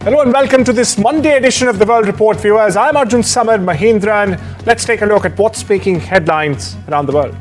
Hello and welcome to this Monday edition of the World Report, viewers. I'm Arjun, Samar, Mahendran. Let's take a look at what's making headlines around the world.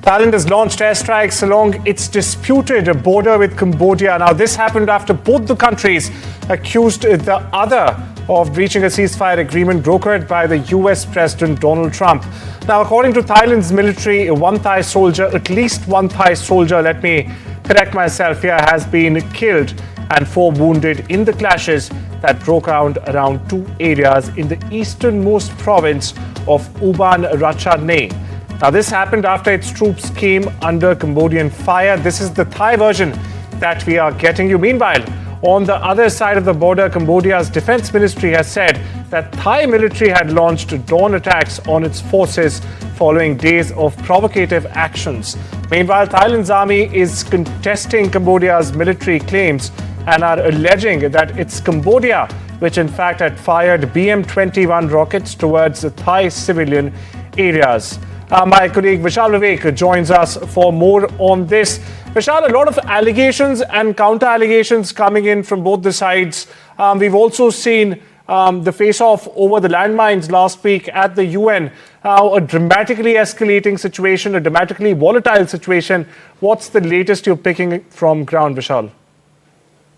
Thailand has launched airstrikes along its disputed border with Cambodia. Now, this happened after both the countries accused the other of breaching a ceasefire agreement brokered by the US President Donald Trump. Now, according to Thailand's military, at least one Thai soldier, let me correct myself here, has been killed and 4 wounded in the clashes that broke out around 2 areas in the easternmost province of Uban Ratchathani. Now, this happened after its troops came under Cambodian fire. This is the Thai version that we are getting you. Meanwhile, on the other side of the border, Cambodia's defense ministry has said that Thai military had launched dawn attacks on its forces following days of provocative actions. Meanwhile, Thailand's army is contesting Cambodia's military claims and are alleging that it's Cambodia which in fact had fired BM-21 rockets towards the Thai civilian areas. My colleague Vishal Vivek joins us for more on this. Vishal, a lot of allegations and counter-allegations coming in from both the sides. We've also seen the face-off over the landmines last week at the UN. A dramatically escalating situation, a dramatically volatile situation. What's the latest you're picking from ground, Vishal?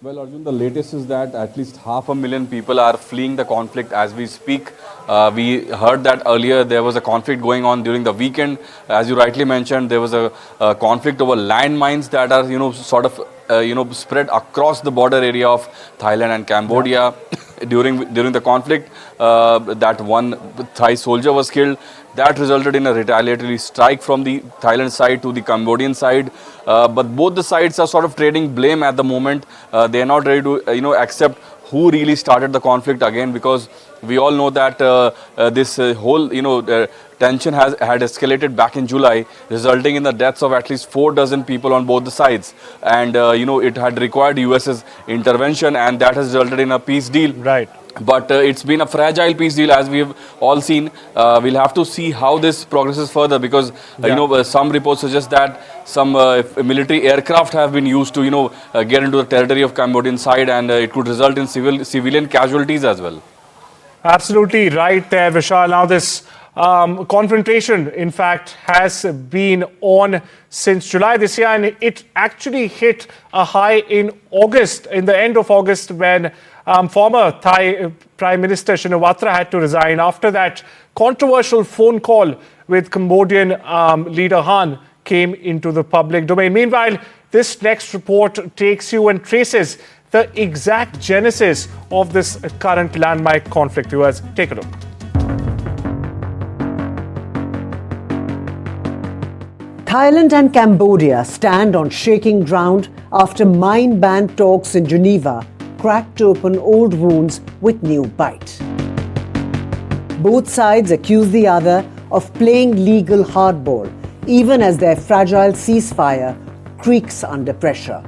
Well, Arjun, the latest is that at least 500,000 people are fleeing the conflict as we speak. We heard that earlier there was a conflict going on during the weekend. As you rightly mentioned, there was a conflict over landmines that are, spread across the border area of Thailand and Cambodia. Yeah. During the conflict, that one Thai soldier was killed. That resulted in a retaliatory strike from the Thailand side to the Cambodian side. But both the sides are sort of trading blame at the moment. They are not ready to, accept who really started the conflict again, because we all know that this whole, tension had escalated back in July, resulting in the deaths of at least 4 dozen people on both the sides. And, it had required US's intervention, and that has resulted in a peace deal. Right. But it's been a fragile peace deal, as we have all seen. We'll have to see how this progresses further, because some reports suggest that some military aircraft have been used to get into the territory of Cambodian side, and it could result in civilian casualties as well. Absolutely right there, Vishal. Now, this confrontation, in fact, has been on since July this year, and it actually hit a high in August, in the end of August, when former Thai Prime Minister Shinawatra had to resign after that controversial phone call with Cambodian leader Han came into the public domain. Meanwhile, this next report takes you and traces the exact genesis of this current landmine conflict. Viewers, take a look. Thailand and Cambodia stand on shaking ground after mine ban talks in Geneva cracked open old wounds with new bite. Both sides accuse the other of playing legal hardball, even as their fragile ceasefire creaks under pressure.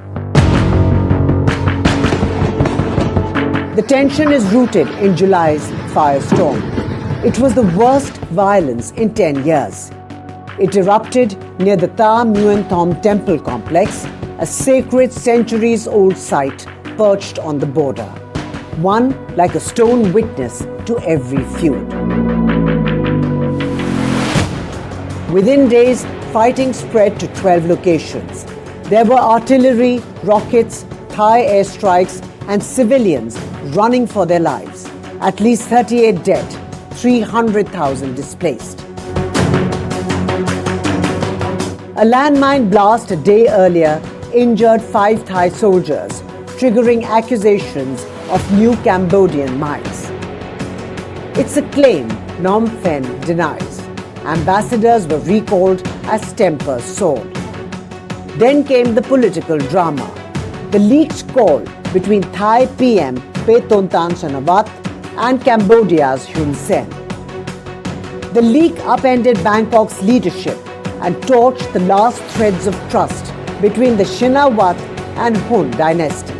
The tension is rooted in July's firestorm. It was the worst violence in 10 years. It erupted near the Ta Mueang Thom temple complex, a sacred centuries-old site perched on the border. One like a stone witness to every feud. Within days, fighting spread to 12 locations. There were artillery, rockets, Thai airstrikes, and civilians running for their lives. At least 38 dead, 300,000 displaced. A landmine blast a day earlier injured 5 Thai soldiers, triggering accusations of new Cambodian mines. It's a claim Phnom Penh denies. Ambassadors were recalled as tempers soared. Then came the political drama. The leaked call between Thai PM Paetongtarn Shinawatra and Cambodia's Hun Sen. The leak upended Bangkok's leadership and torched the last threads of trust between the Shinawatra and Hun dynasty.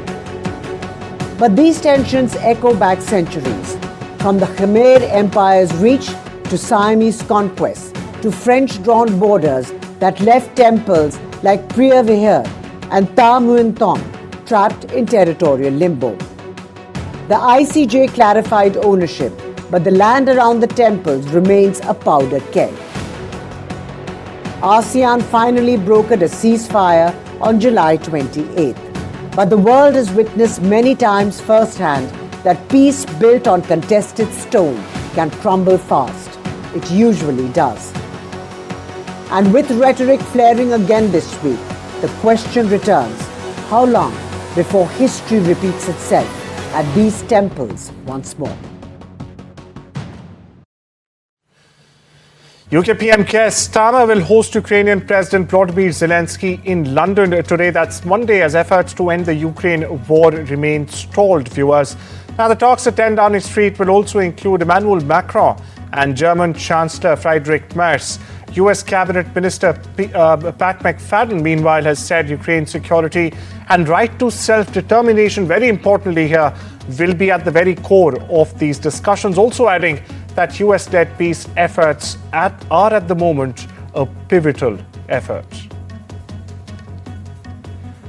But these tensions echo back centuries, from the Khmer Empire's reach to Siamese conquest to French-drawn borders that left temples like Preah Vihear and Ta Mueang Thom trapped in territorial limbo. The ICJ clarified ownership, but the land around the temples remains a powder keg. ASEAN finally brokered a ceasefire on July 28th. But the world has witnessed many times firsthand that peace built on contested stone can crumble fast. It usually does. And with rhetoric flaring again this week, the question returns: how long before history repeats itself at these temples once more? UK PM Keir Starmer will host Ukrainian President Volodymyr Zelensky in London today. That's Monday, as efforts to end the Ukraine war remain stalled, viewers. Now, the talks at 10 Downing Street will also include Emmanuel Macron and German Chancellor Friedrich Merz. US Cabinet Minister Pat McFadden, meanwhile, has said Ukraine's security and right to self-determination, very importantly here, will be at the very core of these discussions. Also adding that US-led peace efforts are at the moment a pivotal effort.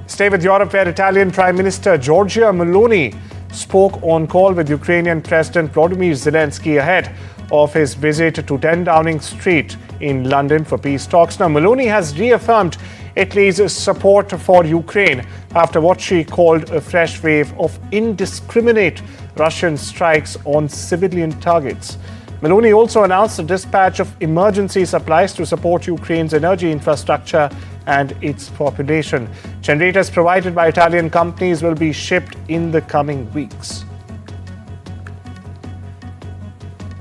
Stay with Europe, where Italian Prime Minister Giorgia Meloni spoke on call with Ukrainian President Volodymyr Zelensky ahead of his visit to 10 Downing Street in London for peace talks. Now, Meloni has reaffirmed Italy's support for Ukraine after what she called a fresh wave of indiscriminate Russian strikes on civilian targets. Meloni also announced the dispatch of emergency supplies to support Ukraine's energy infrastructure and its population. Generators provided by Italian companies will be shipped in the coming weeks.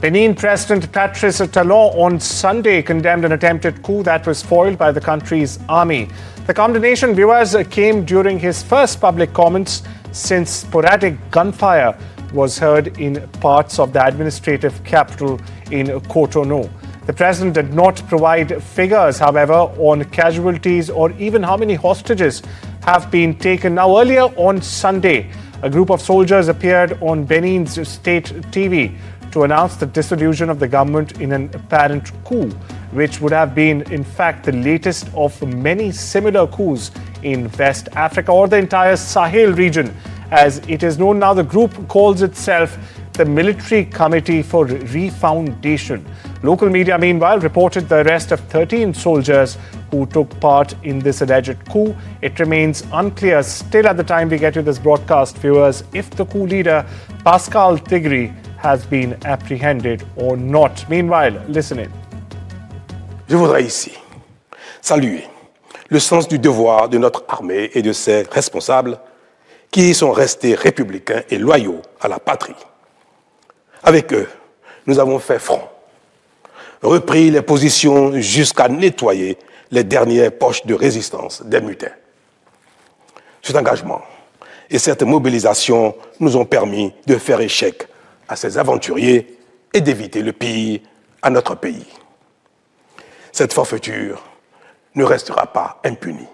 Benin President Patrice Talon on Sunday condemned an attempted coup that was foiled by the country's army. The condemnation, viewers, came during his first public comments since sporadic gunfire was heard in parts of the administrative capital in Cotonou. The president did not provide figures, however, on casualties or even how many hostages have been taken. Now, earlier on Sunday, a group of soldiers appeared on Benin's state TV to announce the dissolution of the government in an apparent coup, which would have been, in fact, the latest of many similar coups in West Africa or the entire Sahel region. As it is known now, the group calls itself the Military Committee for Refoundation. Local media, meanwhile, reported the arrest of 13 soldiers who took part in this alleged coup. It remains unclear still at the time we get to this broadcast, viewers, if the coup leader, Pascal Tigri, has been apprehended or not. Meanwhile, listen in. Je voudrais ici saluer le sens du devoir de notre armée et de ses responsables qui sont restés républicains et loyaux à la patrie. Avec eux, nous avons fait front, repris les positions jusqu'à nettoyer les dernières poches de résistance des mutins. Cet engagement et cette mobilisation nous ont permis de faire échec à ces aventuriers et d'éviter le pire à notre pays. Cette forfaiture ne restera pas impunie.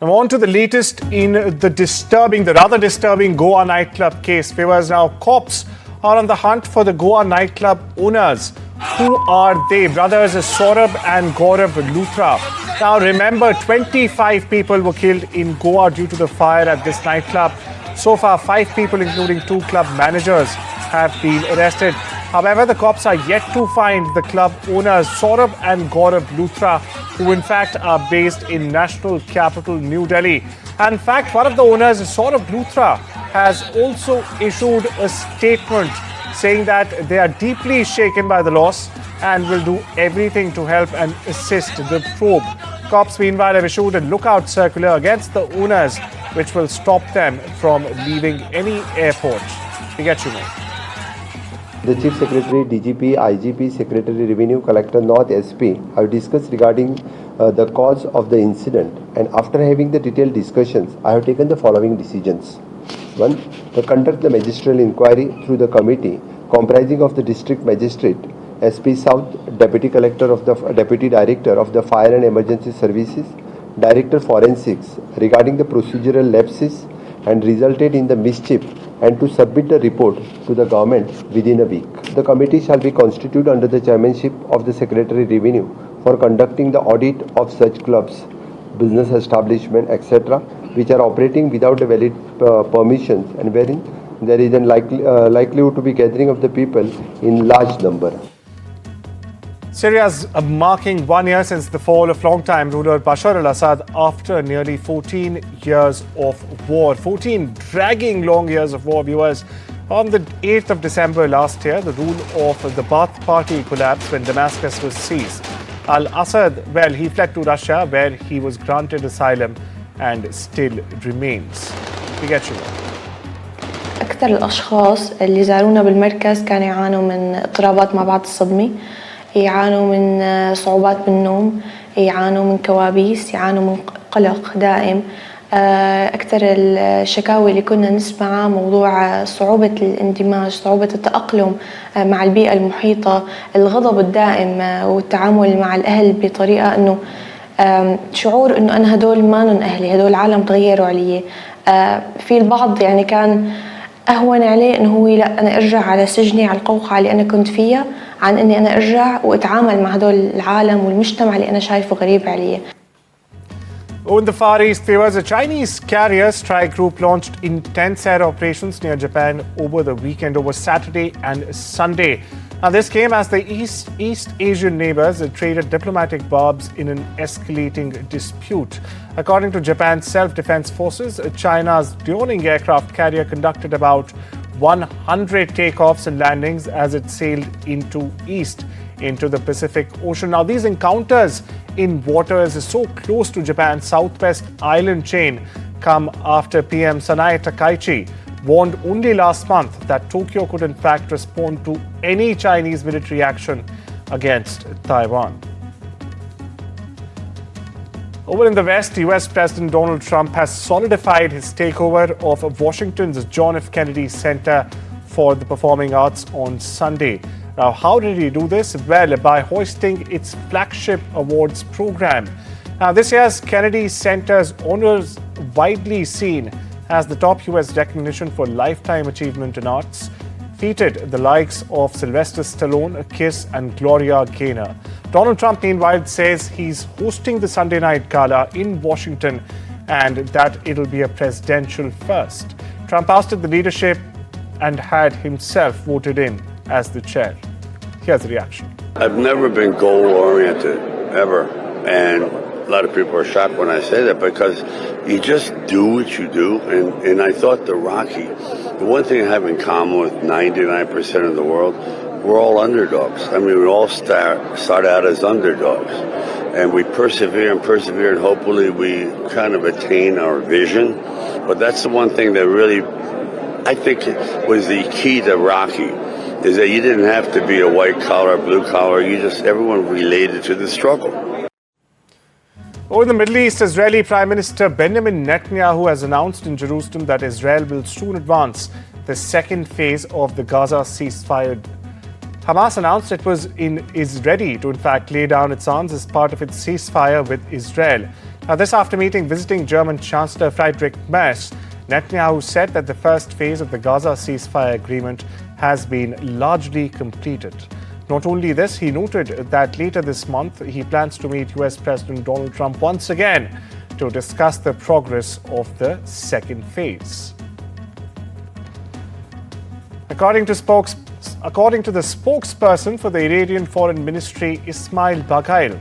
Now on to the latest in the rather disturbing Goa nightclub case. Viewers, now cops are on the hunt for the Goa nightclub owners. Who are they? Brothers Saurabh and Gaurav Luthra. Now remember, 25 people were killed in Goa due to the fire at this nightclub. So far, 5 people, including 2 club managers, have been arrested. However, the cops are yet to find the club owners Saurabh and Gaurav Luthra, who in fact are based in national capital New Delhi. And in fact, one of the owners, Saurabh Luthra, has also issued a statement saying that they are deeply shaken by the loss and will do everything to help and assist the probe. Cops, meanwhile, have issued a lookout circular against the owners, which will stop them from leaving any airport. We get you more. The Chief Secretary, DGP, IGP, Secretary, Revenue, Collector, North SP have discussed regarding the cause of the incident, and after having the detailed discussions, I have taken the following decisions. 1. To conduct the magisterial inquiry through the committee comprising of the District Magistrate, SP South, Deputy Collector of the Deputy Director of the Fire and Emergency Services, Director Forensics regarding the procedural lapses and resulted in the mischief, and to submit the report to the government within a week. The committee shall be constituted under the chairmanship of the Secretary Revenue for conducting the audit of such clubs, business establishment, etc., which are operating without a valid permissions and wherein there is a likelihood to be gathering of the people in large number. Syria's marking 1 year since the fall of longtime ruler Bashar al-Assad after nearly 14 years of war. 14 dragging long years of war, viewers. On the 8th of December last year, the rule of the Ba'ath Party collapsed when Damascus was seized. Al-Assad, well, he fled to Russia where he was granted asylum and still remains. We get you. أكثر الأشخاص اللي زارونا بالمركز كانوا يعانوا من اضطرابات ما بعد الصدمة، يعانوا من صعوبات بالنوم، يعانوا من كوابيس، يعانوا من قلق دائم. أكثر الشكاوي اللي كنا نسمعها موضوع صعوبة الاندماج، صعوبة التأقلم مع البيئة المحيطة، الغضب الدائم والتعامل مع الأهل بطريقة إنه شعور إنه أنا هدول ما نن أهلي، هدول العالم تغيروا علي. في البعض يعني كان أهون عليه إنه هو لا أنا أرجع على سجني على القوقعة اللي أنا كنت فيها عن إني أنا أرجع وأتعامل مع هدول العالم والمجتمع اللي أنا شايفه غريب علي. In the Far East, viewers, a Chinese carrier strike group launched intense air operations near Japan over the weekend, over Saturday and Sunday. Now, this came as the East Asian neighbors traded diplomatic barbs in an escalating dispute. According to Japan's self-defense forces, China's Liaoning aircraft carrier conducted about 100 takeoffs and landings as it sailed into the Pacific Ocean. Now, these encounters in waters so close to Japan's southwest island chain come after PM Sanae Takaichi warned only last month that Tokyo could in fact respond to any Chinese military action against Taiwan. Over in the West, US President Donald Trump has solidified his takeover of Washington's John F. Kennedy Center for the Performing Arts on Sunday. Now, how did he do this? Well, by hoisting its flagship awards program. Now, this year's Kennedy Center's honors widely seen as the top US recognition for lifetime achievement in arts, featured the likes of Sylvester Stallone, Kiss, and Gloria Gaynor. Donald Trump, meanwhile, says he's hosting the Sunday night gala in Washington and that it'll be a presidential first. Trump ousted the leadership and had himself voted in as the chair. Here's the reaction. I've never been goal-oriented, ever. And a lot of people are shocked when I say that because you just do what you do. And I thought the one thing I have in common with 99% of the world, we're all underdogs. I mean, we all start out as underdogs. And we persevere and hopefully we kind of attain our vision. But that's the one thing that really, I think, was the key to Rocky, is that you didn't have to be a white collar, blue collar. Everyone related to the struggle. Over in the Middle East, Israeli Prime Minister Benjamin Netanyahu has announced in Jerusalem that Israel will soon advance the second phase of the Gaza ceasefire. Hamas announced it is ready to, in fact, lay down its arms as part of its ceasefire with Israel. Now, this after meeting visiting German Chancellor Friedrich Merz, Netanyahu said that the first phase of the Gaza ceasefire agreement has been largely completed. Not only this, he noted that later this month he plans to meet US President Donald Trump once again to discuss the progress of the second phase. According to the spokesperson for the Iranian Foreign Ministry, Ismail Baghail,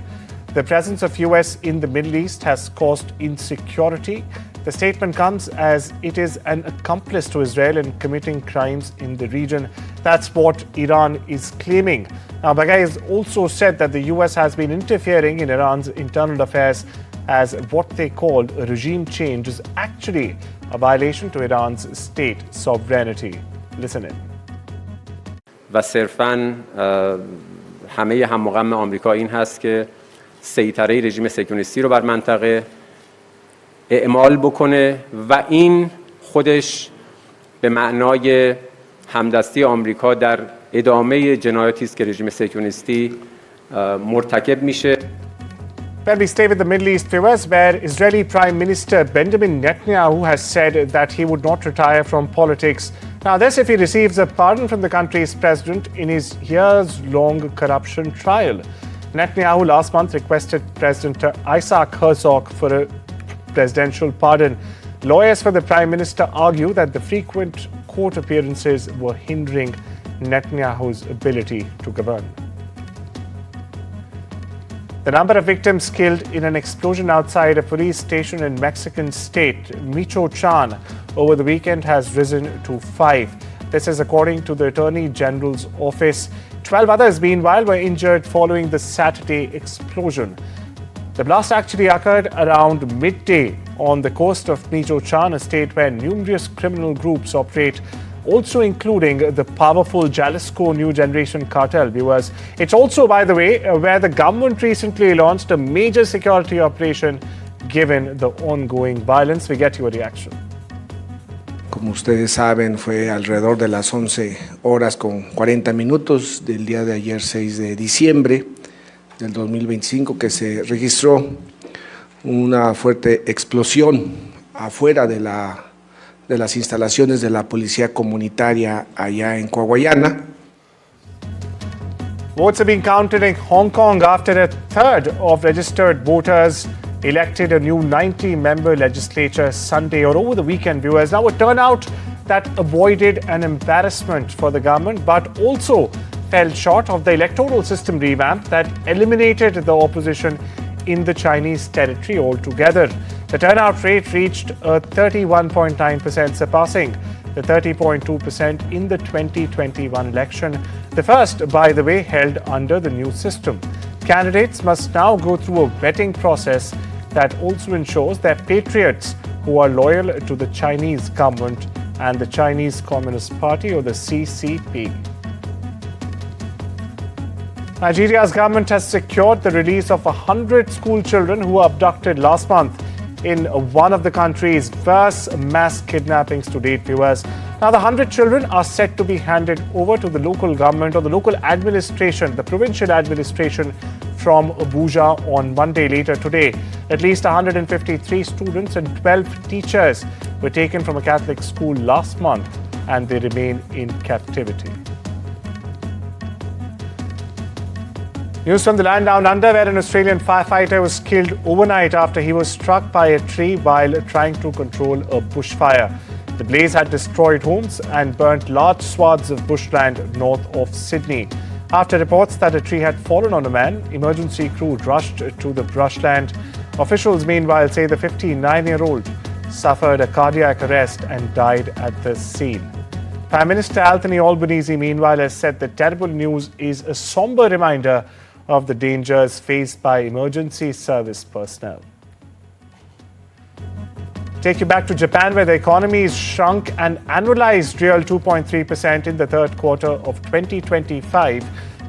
the presence of US in the Middle East has caused insecurity. The statement comes as it is an accomplice to Israel in committing crimes in the region. That's what Iran is claiming. Now, Baghail has also said that the US has been interfering in Iran's internal affairs, as what they call a regime change is actually a violation to Iran's state sovereignty. Listen in. و صرفاً همه هم‌وغم آمریکا این هست که سیطره رژیم صهیونیستی رو بر منطقه اعمال بکنه و این خودش به معنای همدستی آمریکا در ادامه جنایاتی است که رژیم صهیونیستی مرتکب میشه. Well, we stay with the Middle East, viewers, where Israeli Prime Minister Benjamin Netanyahu has said that he would not retire from politics. Now, this if he receives a pardon from the country's president in his years-long corruption trial. Netanyahu last month requested President Isaac Herzog for a presidential pardon. Lawyers for the Prime Minister argue that the frequent court appearances were hindering Netanyahu's ability to govern. The number of victims killed in an explosion outside a police station in Mexican state, Michoacan, over the weekend has risen to 5. This is according to the Attorney General's office. 12 others, meanwhile, were injured following the Saturday explosion. The blast actually occurred around midday on the coast of Michoacan, a state where numerous criminal groups operate, also including the powerful Jalisco New Generation cartel. Viewers, it's also, by the way, where the government recently launched a major security operation given the ongoing violence. We get your reaction. Como ustedes saben, fue alrededor de las 11 horas con 40 minutos del día de ayer, 6 de diciembre del 2025, que se registró una fuerte explosión afuera de las instalaciones de la policía comunitaria allá en Coahuayana. Votes are being counted in Hong Kong after a third of registered voters elected a new 90-member legislature Sunday or over the weekend, viewers. Now, a turnout that avoided an embarrassment for the government, but also fell short of the electoral system revamp that eliminated the opposition in the Chinese territory altogether. The turnout rate reached a 31.9%, surpassing the 30.2% in the 2021 election, the first, by the way, held under the new system. Candidates must now go through a vetting process that also ensures they're patriots who are loyal to the Chinese government and the Chinese Communist Party, or the CCP. Nigeria's government has secured the release of 100 school children who were abducted last month in one of the country's worst mass kidnappings to date, viewers. Now, the 100 children are set to be handed over to the local government or the local administration, the provincial administration from Abuja on Monday later today. At least 153 students and 12 teachers were taken from a Catholic school last month, and they remain in captivity. News from the land down under, where an Australian firefighter was killed overnight after he was struck by a tree while trying to control a bushfire. The blaze had destroyed homes and burnt large swaths of bushland north of Sydney. After reports that a tree had fallen on a man, emergency crew rushed to the brushland. Officials, meanwhile, say the 59-year-old suffered a cardiac arrest and died at the scene. Prime Minister Anthony Albanese, meanwhile, has said the terrible news is a somber reminder of the dangers faced by emergency service personnel. Take you back to Japan, where the economy is shrunk an annualized real 2.3% in the third quarter of 2025,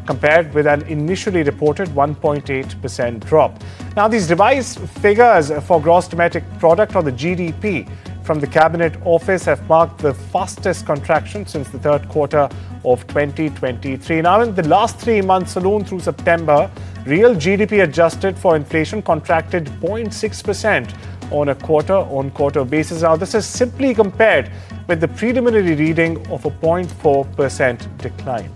compared with an initially reported 1.8% drop. Now, these revised figures for gross domestic product, or the GDP, from the Cabinet Office have marked the fastest contraction since the third quarter of 2023. Now, in the last 3 months alone through September, real GDP adjusted for inflation contracted 0.6% on a quarter-on-quarter basis. Now, this is simply compared with the preliminary reading of a 0.4% decline.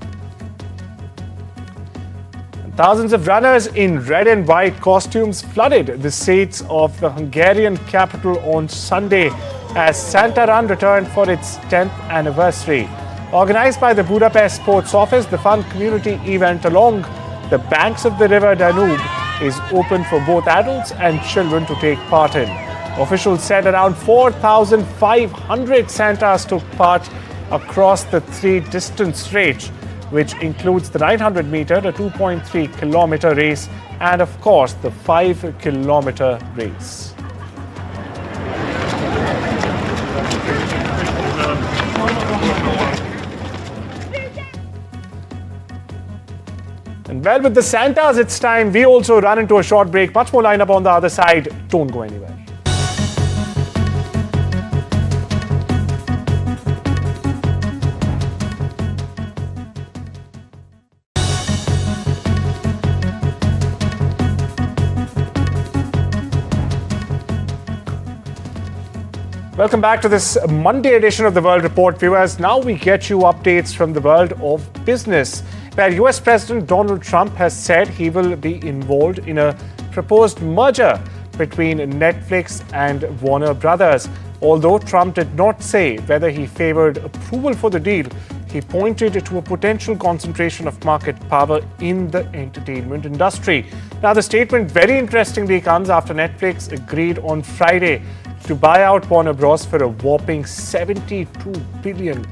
Thousands of runners in red and white costumes flooded the streets of the Hungarian capital on Sunday as Santa Run returned for its 10th anniversary. Organized by the Budapest Sports Office, the fun community event along the banks of the river Danube is open for both adults and children to take part in. Officials said around 4,500 Santas took part across the 3 distance range, which includes the 900-meter, the 2.3-kilometer race, and of course the 5-kilometer race. And well, with the Santas, it's time we also run into a short break. Much more lineup on the other side. Don't go anywhere. Welcome back to this Monday edition of the World Report, viewers. Now we get you updates from the world of business, where US President Donald Trump has said he will be involved in a proposed merger between Netflix and Warner Brothers. Although Trump did not say whether he favored approval for the deal, he pointed to a potential concentration of market power in the entertainment industry. Now, the statement very interestingly comes after Netflix agreed on Friday to buy out Warner Bros. For a whopping $72 billion.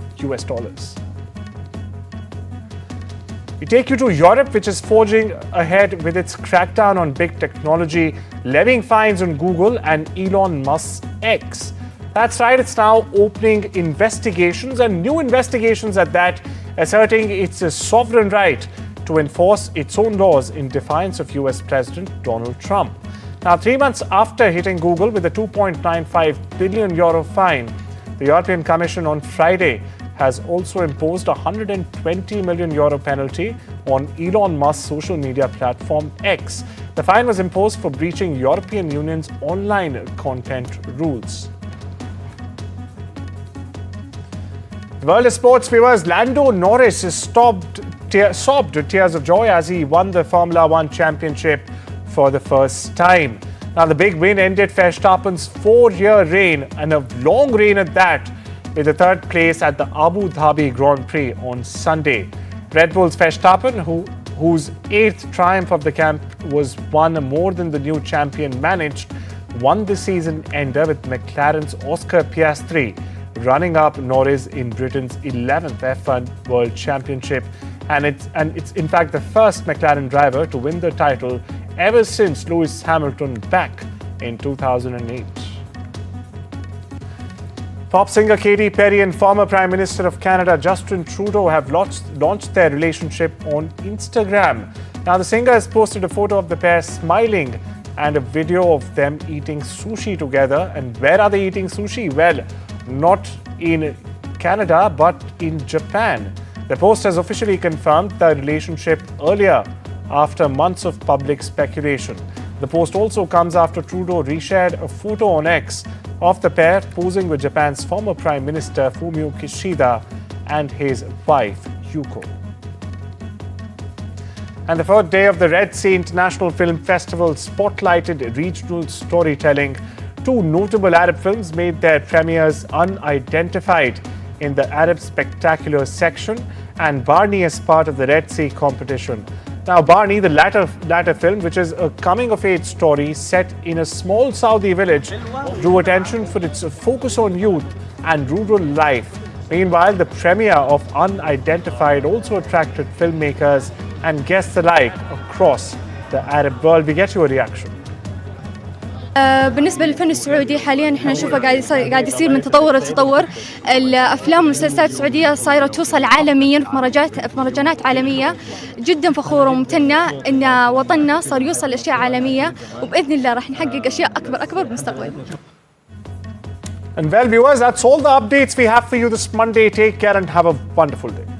We take you to Europe, which is forging ahead with its crackdown on big technology, levying fines on Google and Elon Musk's X. That's right, it's now opening investigations, and new investigations at that, asserting it's a sovereign right to enforce its own laws in defiance of US President Donald Trump. Now, 3 months after hitting Google with a €2.95 billion fine, the European Commission on Friday has also imposed a €120 million penalty on Elon Musk's social media platform X. The fine was imposed for breaching European Union's online content rules. The world of sports, viewers. Lando Norris is sobbed tears of joy as he won the Formula One championship for the first time. Now, the big win ended Verstappen's 4-year reign, and a long reign at that, with the third place at the Abu Dhabi Grand Prix on Sunday. Red Bull's Verstappen, whose 8th triumph of the camp was one more than the new champion managed, won the season ender with McLaren's Oscar Piastri running up Norris in Britain's 11th F1 World Championship. And it's in fact the first McLaren driver to win the title ever since Lewis Hamilton back in 2008. Pop singer Katy Perry and former Prime Minister of Canada Justin Trudeau have launched their relationship on Instagram. Now, the singer has posted a photo of the pair smiling and a video of them eating sushi together. And where are they eating sushi? Well, not in Canada, but in Japan. The post has officially confirmed the relationship earlier after months of public speculation. The post also comes after Trudeau reshared a photo on X of the pair posing with Japan's former Prime Minister Fumio Kishida and his wife Yuko. And the third day of the Red Sea International Film Festival spotlighted regional storytelling. Two notable Arab films made their premieres unidentified in the Arab Spectacular section, and Barney as part of the Red Sea competition. Now, Barney, the latter film, which is a coming-of-age story set in a small Saudi village, drew attention for its focus on youth and rural life. Meanwhile, the premiere of Unidentified also attracted filmmakers and guests alike across the Arab world. We get your reaction. بالنسبة للفن السعودي حاليا احنا نشوفه قاعد يصير من تطور لتطور. الافلام والمسلسلات السعودية صايرة توصل عالميا في مهرجانات عالمية. جدا فخورة وممتنة ان وطننا صار يوصل لاشياء عالمية، وباذن الله راح نحقق اشياء اكبر بالمستقبل. And well, viewers, that's all the updates we have for you this Monday. Take care and have a wonderful day.